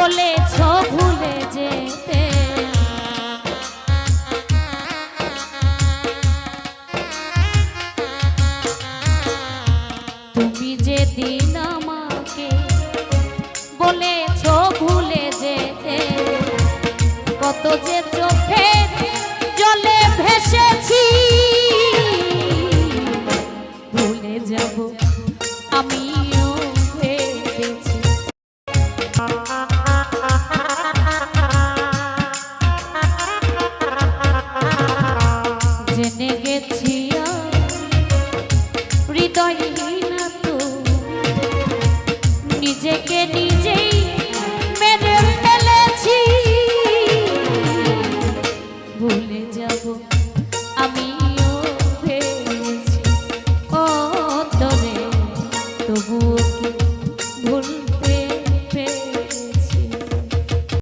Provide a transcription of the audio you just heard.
বলেছ ভুলে যেতে, তুমি যেদিন আমাকে বলেছ ভুলে যেতে, কত যে চোখের জলে ভেসেছি, ভুলে যাব আমিও ভেবেছি। জেনে গেছি হৃদয়হীন তো নিজেকে